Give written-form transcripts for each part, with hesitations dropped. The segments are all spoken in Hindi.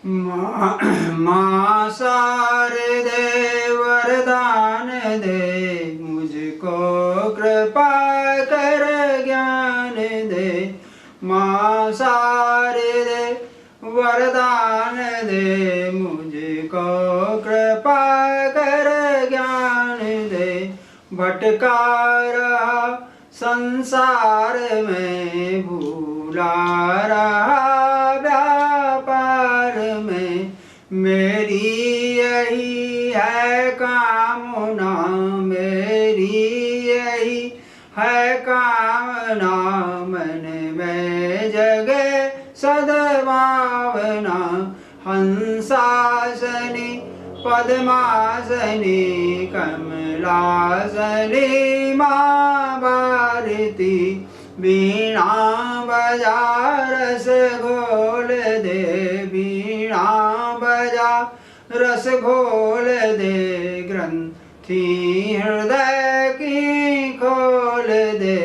माँ शारदे वरदान दे, मुझको कृपा कर ज्ञान दे। माँ शारदे वरदान दे, मुझको कृपा कर ज्ञान दे। भटका रहा संसार में, भूला रहा व्यापार में। मेरी यही है कामना, मेरी यही है कामना। मन में जगे सद्भावना। हंसासनी पद्मासनी कमलासनी माँ भारती। वीणा बजा रस घोल दे, वीणा बजा रस घोल दे। ग्रंथि हृदय की खोल दे।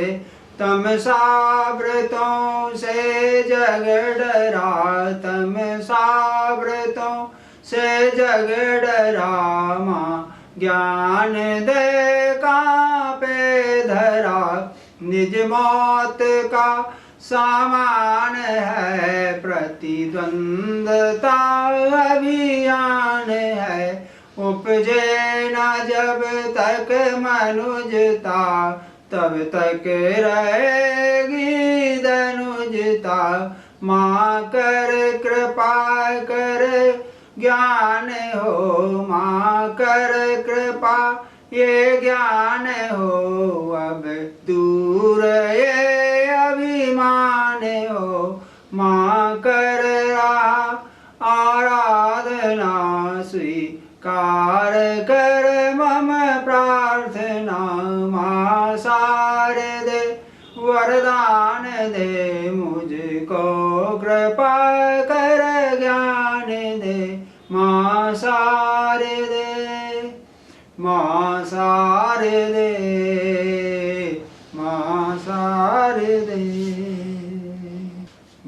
तमसाव्रतों से जग डरा, तमसाव्रतों से जग डरा। माँ ज्ञान दे कांपे धरा। निज मौत का सामान है, प्रतिद्वंदता अभियान है। उपजे न जब तक मनुजता, तब तक रहेगी धनुजता। माँ कर कृपा कर ज्ञान हो, माँ कर कृपा ये ज्ञान हो। अब दूर ये अभिमान हो। माँ कर रहा आराधना, स्वीकार कर मम प्रार्थना। माँ शारदे वरदान दे, मुझको कृपा कर ज्ञान दे। माँ शारदे, माँ शारदे, माँ शारदे।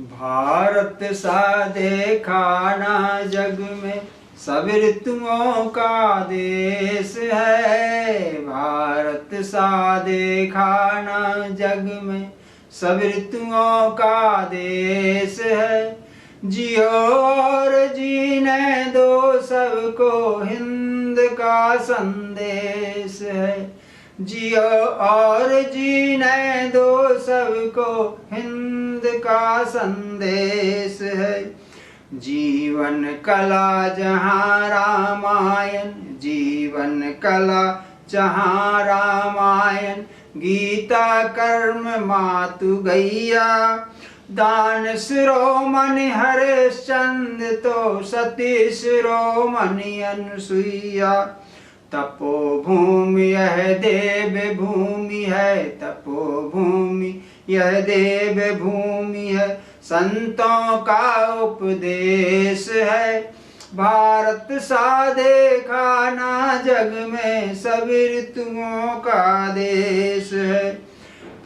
भारत सा देखा ना जग में, सब ऋतुओं का देश है। भारत सा देखा ना जग में, सब ऋतुओं का देश है। जियो और जीने दो सबको, हिंद का संदेश है। जियो और जीने दो सबको, हिंद का संदेश है। जीवन कला जहाँ रामायण, जीवन कला जहाँ रामायण। गीता कर्म मातु गैया, दान शिरोमणि हरिश्चंद्र तो सती शिरोमणि अनुसुईया। तपोभूमि यह देव भूमि है, तपोभूमि यह देव भूमि है। संतों का उपदेश है, भारत सा देखा ना जग में, सब ऋतुओं का देश है।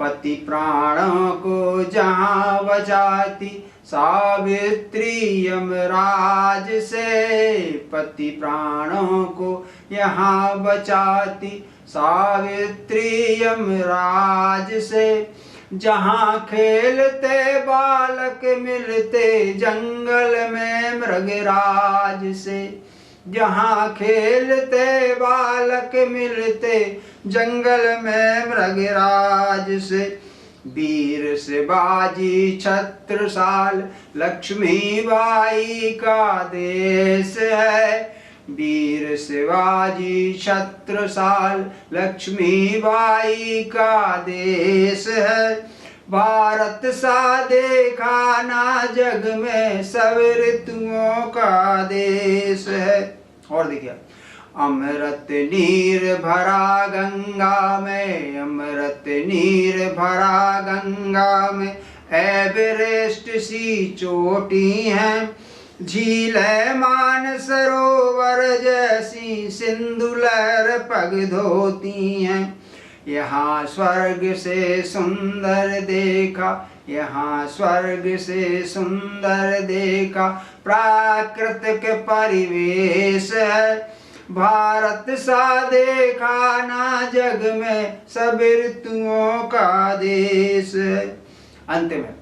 पति प्राणों को जहाँ बचाती, सावित्री यमराज से। पति प्राणों को यहाँ बचाती, सावित्री यमराज से। जहाँ खेलते बालक मिलते, जंगल में मृगराज से। जहाँ खेलते बालक मिलते, जंगल में मृगराज से। वीर शिवाजी छत्रसाल लक्ष्मीबाई का देश है। वीर शिवाजी छत्रसाल लक्ष्मीबाई का देश है। भारत सा देखा ना जग में, सब ऋतुओं का देश है। और देखिए, अमृत नीर भरा गंगा में, अमृत नीर भरा गंगा में। एवरेस्ट सी चोटी है, झीलें मान सरोवर जैसी, सिंधु लहर पग धोती हैं। यहाँ स्वर्ग से सुंदर देखा यहाँ स्वर्ग से सुंदर देखा प्राकृतिक परिवेश है। भारत सा देखा ना जग में, सब ऋतुओं का देश है। अंत में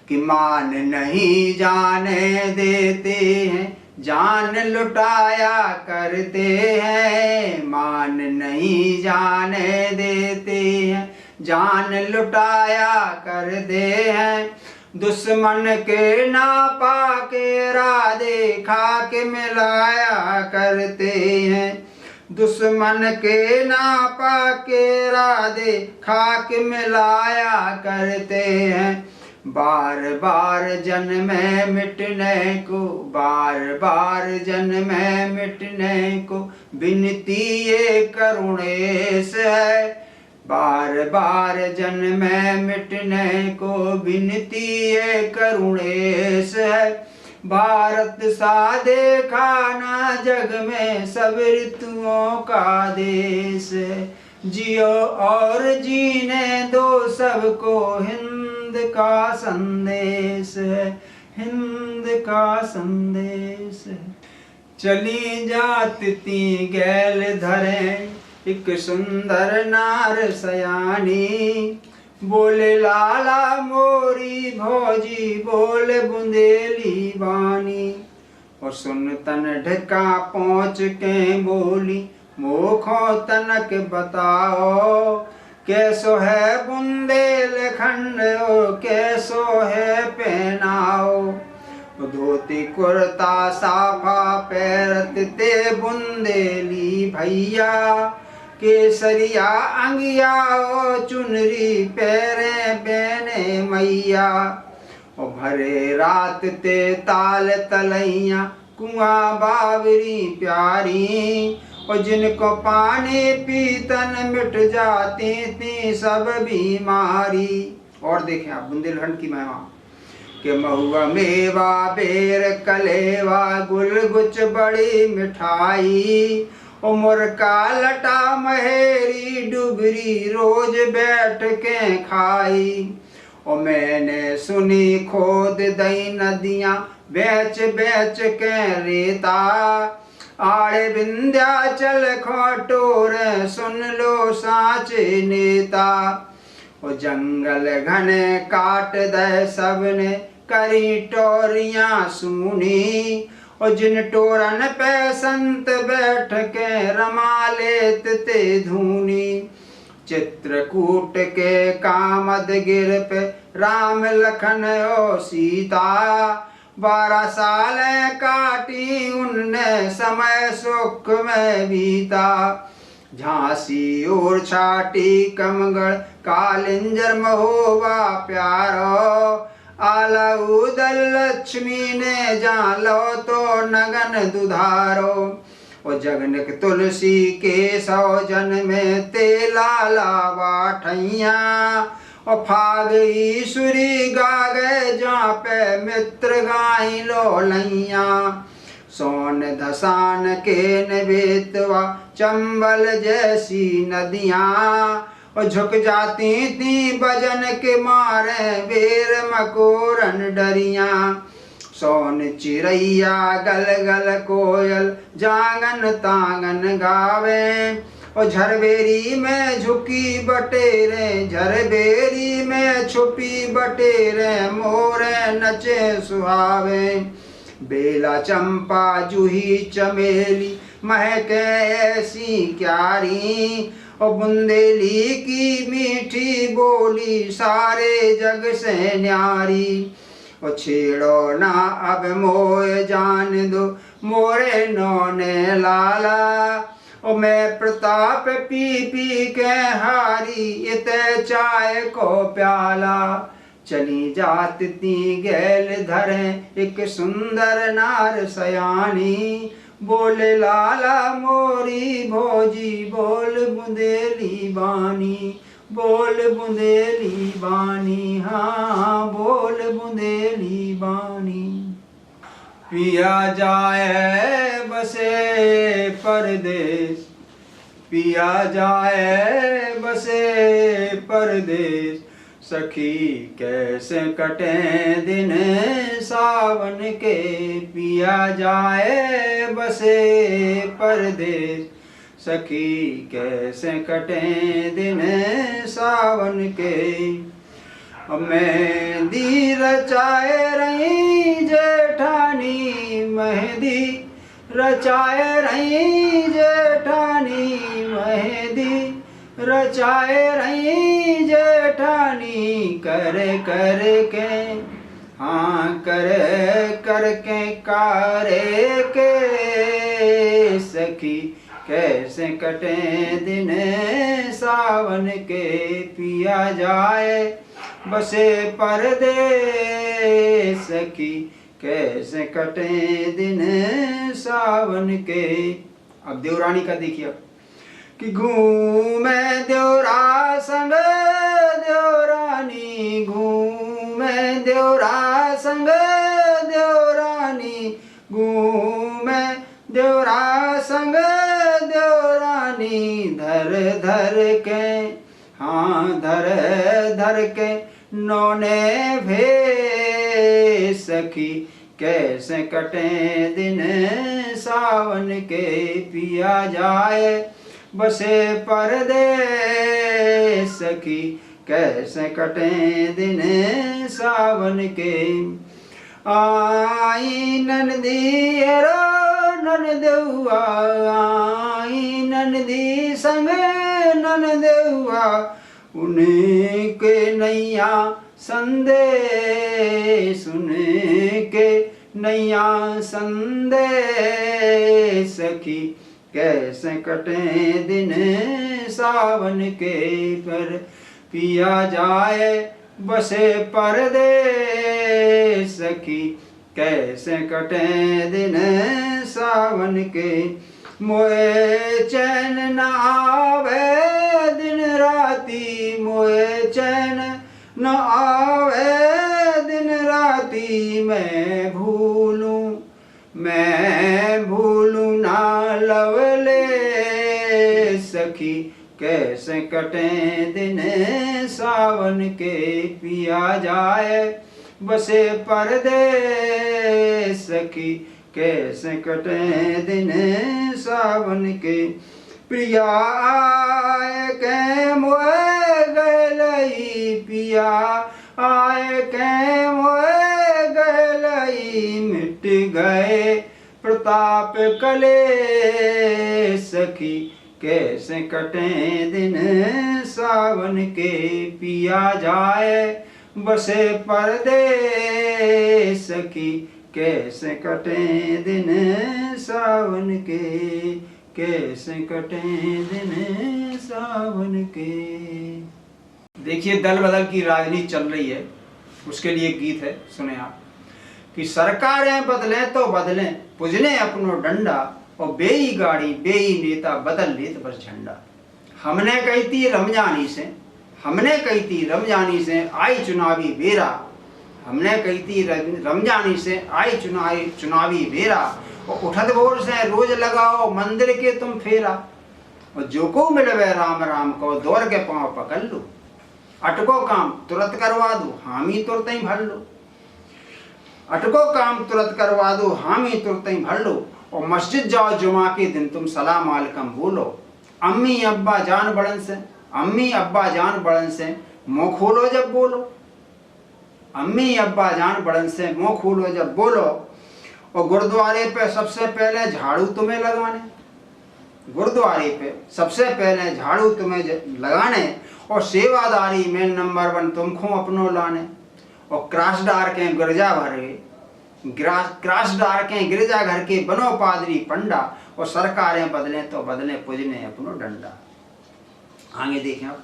कि मान नहीं जाने देते हैं, जान लुटाया करते हैं। मान नहीं जाने देते हैं, जान लुटाया करते हैं। दुश्मन के नापा के राधे खाक मिलाया करते हैं। दुश्मन के नापा के राधे खाक मिलाया करते हैं। बार बार जन्मे मिटने को, बार बार जन्मे मिटने को, विनती ये करुणेश है। बार बार जन्मे मिटने को, विनती ये करुणेश है। भारत सा देखा ना जग में, सब ऋतुओं का देश है। जियो और जीने दो सबको, हिंद का संदेश है, हिंद का संदेश है। चली जात ती गैल धरे, एक सुंदर नार सयानी। बोले लाला मोरी भौजी, बोले बुंदेली बानी। और सुन तन ढका पहुँच के बोली, मोखों तनक बताओ। कैसो है बुंदेलखंड, कैसो है पहनाओ। धोती कुर्ता साफा पैरत ते बुंदेली भैया। केसरिया अंगिया चुनरी पैरे बेने मैया। और भरे रात ते ताल तलैया, कुआं बावरी प्यारी। और जिनको पानी पीतन मिट जाती थी सब बीमारी। और देखें आप बुंदेलखंड की महिमा के महुआ मेवा बेर कलेवा, गुल गुच बड़ी मिठाई। और मुरका लटा महेरी डुबरी, रोज बैठ के खाई। और मैंने सुनी खोद दई नदियाँ, बेच बेच के रेता। आड़े विंध्याचल खोटोर, सुन लो साचे नेता। और जंगल घने काट दे सबने, करी टोरियां सुनी। और जिन टोरन पे संत बैठ के, रमा लेत ते धूनी। चित्रकूट के कामद गिर पे, राम लखन और सीता। 12 साल काटी उनने, समय सुख में बीता। झांसी और छाटी कमगढ़, कालिंजर महोबा प्यारो। आला उदल लक्ष्मी ने जालो तो नगन दुधारो। और जगनक तुलसी के 100 जन में ते लाला बाठैया। और फाग ईश्वरी गा गए जहाँ पे मित्र गाई लोलैया। सोन धसान के बेतवा, चंबल जैसी नदियाँ। और झुक जाती थी भजन के मारे, बेर मकोरन डरिया। सोन चिड़ैया गल गल कोयल, जांगन तांगन गावे। और झरबेरी में झुकी बटेरे, झरबेरी में छुपी बटेरे, मोरे नचे सुहावे। बेला चंपा जूही चमेली, महके ऐसी क्यारी। और बुंदेली की मीठी बोली, सारे जग से न्यारी। और छेड़ो ना अब मोए जान दो, मोरे नौने लाला। और मैं प्रताप पी पी के हारी, इते चाय को प्याला। चली जात ती गैल धरे, एक सुंदर नार सयानी। बोले लाला मोरी भौजी, बोल बुंदेली बानी। बोल बुंदेली बानी, हाँ बोल बुंदेली बानी। पिया जाए बसे परदेश, पिया जाए बसे परदेश। सखी कैसे कटे दिन सावन के, पिया जाए बसे परदेस। सखी कैसे कटे दिन सावन के, मेहंदी रचाए रही जेठानी, मेहंदी रचाए रही जेठानी, मेहंदी रचाए रही जेठानी, कर कर के हाँ कर कर के कारे के। सखी कैसे कटे दिन सावन के, पिया जाए बसे परदेस। सखी कैसे कटे दिन सावन के। अब देवरानी का देखिए कि घूमे देवरा संग देवरानी, घूमे देवरा संग देवरानी, घूमे देवरा संग देवरानी, धर धर के हाँ धर धर के नौने भे। सखी कैसे कटे दिन सावन के, पिया जाए बसे परदेस। सखी कैसे कटे दिन सावन के। आई ननदी रो ननदेउआ, आई ननदी संग ननदेउआ, उनके नैया संदेश, उनके नैया संदेश। सखी कैसे कटे दिन सावन के, पर पिया जाए बसे परदेस। सखी कैसे कटे दिन सावन के, मोए चैन न आवे दिन राती, मोए चैन न आवे दिन राती, मैं भूलूं ना लवले। सखी कैसे कटे दिन सावन के, पिया जाए बसे परदेस। सखी कैसे कटे दिन सावन के, प्रिया आए के मोए गलई, पिया आए के मोए गलई, मिट गए प्रताप कले। सखी कैसे कटे दिन सावन के, पिया जाए बसे परदेस। सखी कैसे कटे दिन सावन के, कैसे कटे दिन सावन के। देखिए दल बदल की राजनीति चल रही है, उसके लिए गीत है, सुने आप कि सरकारें बदलें तो बदलें, पुजने अपनो डंडा, और बेई गाड़ी बेई नेता बदल लेत बस झंडा। हमने कही थी रमजानी से, हमने कही थी रमजानी से आई चुनावी बेरा, हमने कही थी रमजानी से आई चुनावी बेरा, और उठत भोर से रोज लगाओ मंदिर के तुम फेरा, और जो को मिलवे राम राम को दौड़ के पाँव पकड़ लो, अटको काम तुरंत करवा दो हामी तुरंत ही भर लो, अटको काम तुरंत करवा दो हामी तुरंत ही भर लो, और मस्जिद जाओ जुमा के दिन तुम सलाम अलैकुम बोलो। अम्मी अब्बा जान बड़न से, अम्मी अब्बा जान बड़न से मुँह खोलो जब बोलो, अम्मी अब्बा जान बड़न से मुँह खोलो जब बोलो, और गुरुद्वारे पे सबसे पहले झाड़ू तुम्हें लगाने, गुरुद्वारे पे सबसे पहले झाड़ू तुम्हें लगाने, और सेवादारी में नंबर 1 तुमको अपनो लाने, और क्रासदार के गिरजा भरे, क्रासदार के गिरजा घर के बनो पादरी पंडा, और सरकारें बदलें तो बदलें पुजने अपनो डंडा। आगे देखें आप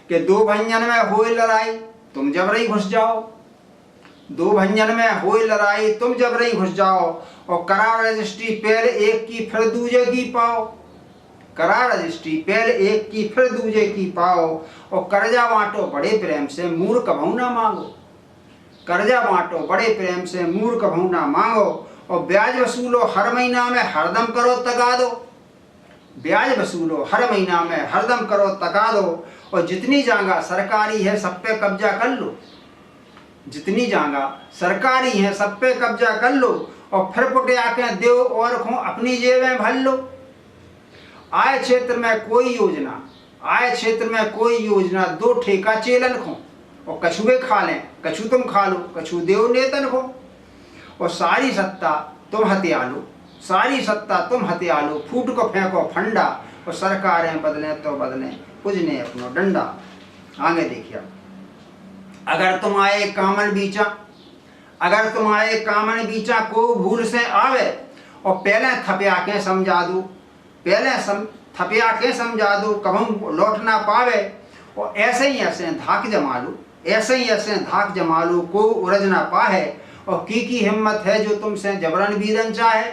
कि 2 भंजन में होए लड़ाई तुम जबरई घुस जाओ, 2 भंजन में होए लड़ाई तुम जबरई घुस जाओ, और करा रजिस्ट्री पहले एक की फिर दूजे की पाओ, करा रजिस्ट्री पहले एक की फिर दूजे की पाओ, और कर्जा बांटो बड़े प्रेम से मूर्ख भौना मांगो, कर्जा बांटो बड़े प्रेम से मूर्ख भौना मांगो, और ब्याज वसूलो हर महीना में हरदम करो तगादो, ब्याज वसूलो, हर महीना में हरदम करो तका दो, और जितनी जगह सरकारी है सब पे कब्जा कर लो, जितनी जगह सरकारी है सब पे कब्जा कर लो, और फिर पुटे आके देव और खो अपनी जेब में भर लो। आय क्षेत्र में कोई योजना, आय क्षेत्र में कोई योजना, 2 ठेका चेलन खो, और कछुए खा लें, कछु तुम खा लो, कछु देव नेतन खो, और सारी सत्ता तुम हत्या लो, सारी सत्ता तुम हत्या लो, फूट को फेंको फंडा, और सरकारें बदलें तो बदलें, पूजने अपनो डंडा। आगे देखिए, अगर तुम आए कामन बीचा, अगर तुम आए कामन बीचा को भूल से आवे, और पहले थपिया के समझा दो, पहले थपिया के समझा दो, कभी लौट ना पावे, और ऐसे ही ऐसे धाक जमा लो, ऐसे ही ऐसे धाक जमा लो, को उरज ना पाए, और की हिम्मत है जो तुमसे जबरन बीदन चाहे,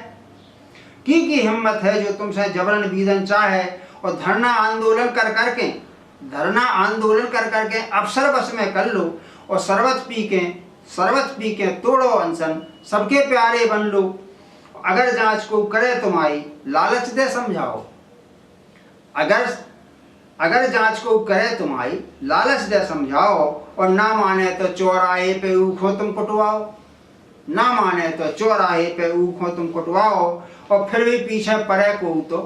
की हिम्मत है जो तुमसे जबरन बीदन चाहे, और धरना आंदोलन कर करके, धरना आंदोलन कर करके अवसर बस में कर लो, और शरबत पी के तोड़ो अनशन, सबके प्यारे बन लो। अगर जांच को करे तुम्हारी लालच दे समझाओ, अगर जांच को करे तुम्हारी लालच दे समझाओ, और ना माने तो चौराहे पे ऊखो तुम कुटवाओ, ना माने तो चौराहे पे ऊखो तुम कुटवाओ, और फिर भी पीछे पड़े को तो,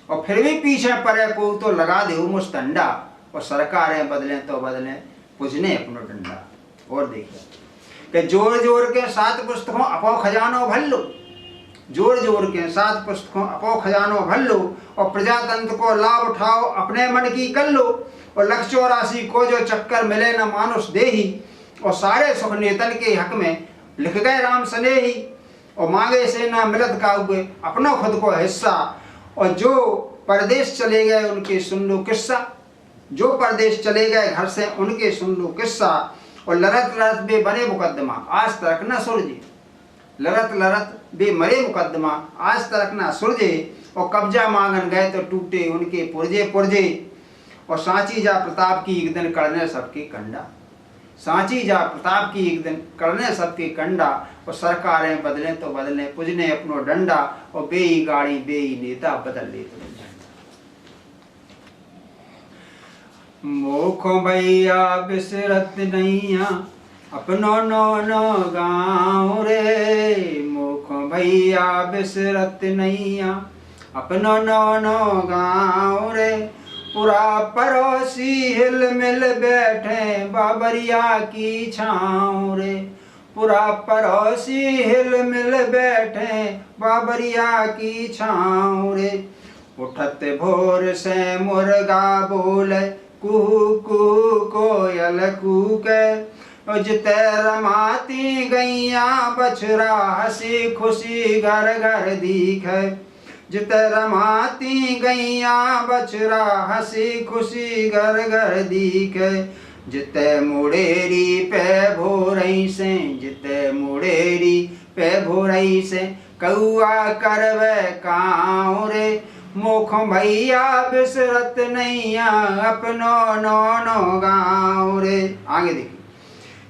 और फिर भी पीछे पड़े को तो लगा दे मुस्तंडा, और सरकारें बदलें तो बदलें, पूजने अपनो डंडा। और देखिए कि जोर जोर के 7 पुस्तकों अपो खजानो भर लो, जोर जोर के 7 पुस्तकों अपो खजानो भर लो, और प्रजातंत्र को लाभ उठाओ अपने मन की कर लो, और 184 को जो चक्कर मिले न मानुष देही, और सारे सुख नेतन के हक में लिख गए राम स्नेही, और मांगे से ना मिलत का हुए अपना खुद को हिस्सा, और जो परदेश चले गए उनके सुन लो किस्सा, जो परदेश चले गए घर से उनके सुन लो किस्सा, और लड़त लड़त बे बने मुकदमा आज तक न सुलझे, लड़त लड़त बे मरे मुकदमा आज तक न सुलझे, और कब्जा मांगन गए तो टूटे उनके पुरजे पुरजे, और सांची जा प्रताप की एक दिन करने सबके कंडा, सांची जा प्रताप की एक दिन करने सबके कंडा, और सरकारें बदलें तो बदलें, पूजने अपनो डंडा, और बेई गाड़ी बेई नेता बदल ले तो झंडा। मोखो भैया बिसरत नैया अपनो नो गाँव रे, मोखो भैया बिसरत नैया अपनो नो गाँव रे, पूरा पड़ोसी हिल मिल बैठे बाबरिया की छाँव रे, पूरा पड़ोसी हिल मिल बैठे बाबरिया की छाँव रे, उठत भोर से मुर्गा बोले कुहू कुहू कोयल कूके, जिते रमाती गैया बछड़ा हंसी खुशी घर घर दिखे, जिते रमाती गैया बछड़ा हंसी खुशी घर घर दिखे, जिते मुड़ेरी पे भोरई से, जिते मुड़ेरी पे भोरई से कौआ करवे काँव रे, मोखो भैया बिसरत नैया अपनो नो गाँव रे। आगे देखिए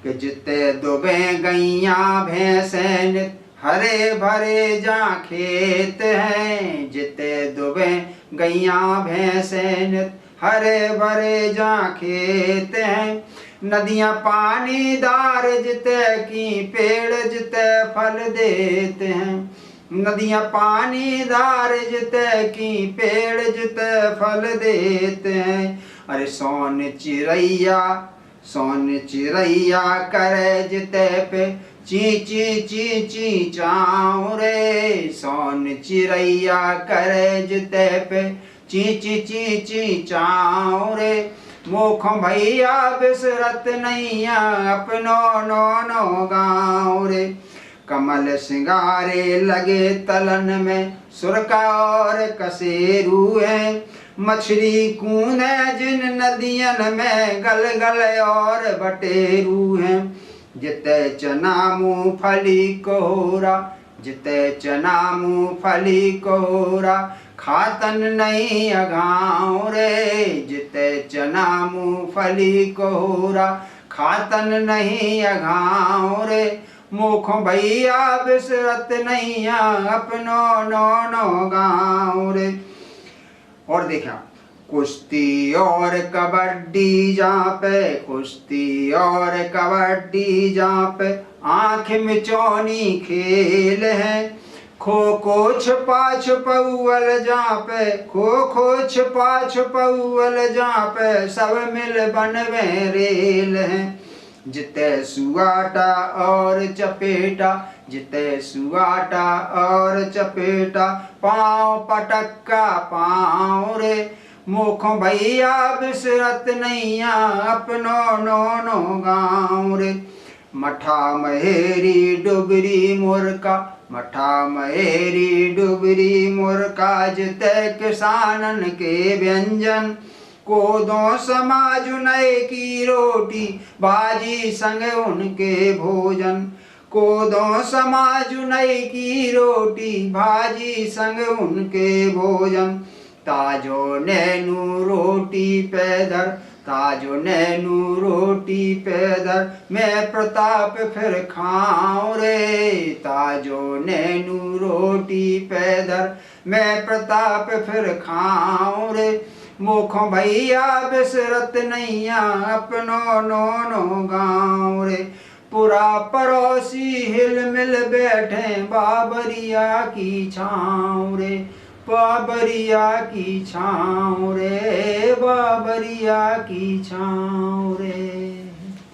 कि जिते दुबे गैया भैंसे नित हरे भरे जा खेत हैं, जिते दुबे गैया भैंसे नित हरे भरे जा खेत हैं, नदियाँ पानीदार जिते की पेड़ जिते फल देते हैं, नदियाँ पानीदार जिते की पेड़ जिते फल देते हैं, अरे सोन चिड़ैया करे जिते पे ची ची ची ची चाँव रे, सोन चिड़ैया करे जिते पे ची ची ची ची चाँव रे, मोखो भैया बिसरत नैया अपनो नो गाँव रे, कमल सिंगारे लगे तलन में सुरका और कसेरू है, मछली कूदे जिन नदियन में गल गल और बटेरू हैं, जिते चना मूंगफली कोहरा, जिते चना मूंगफली कोहरा खातन नहीं अघाँव रे, जिते चना मूंगफली कोहरा खातन नहीं अघाँव रे, मोखो भैया बिसरत नैया अपनो नो गाँव रे, और देखा, कुश्ती और कबड्डी जहाँ पे, कुश्ती और कबड्डी जहाँ पे आंख मिचौनी खेल है। खो खो छुपा छुपौल जहाँ पे, खो खो छुपा छुपौल जहाँ पे सब मिल बनवे रेल है। जिते सुआटा और चपेटा, जिते सुआटा और चपेटा, पाँव पटक्का पाँव रे। मुख भैया बिसरत नैया अपनो नो गाँव रे। मठा महेरी डुबरी मुर्का, मठा महेरी डुबरी मुर्का, जिते किसानन के व्यंजन। कोदो समाज नए की रोटी, बाजी संग उनके भोजन। कोदो समाज नए की रोटी, भाजी संग उनके भोजन। ताजो नैनू रोटी पैदर, ताजो नैनू रोटी पैदर, मैं प्रताप फिर खाऊं रे। ताजो नैनू रोटी पैदर, मैं प्रताप फिर खाऊं रे। मुख भैया बिसरत नैया अपनो नो गाँव रे। पुरा पड़ोसी हिल मिल बैठे बाबरिया की छाँव रे। बाबरिया की छाँव रे, बाबरिया की छाँव रे।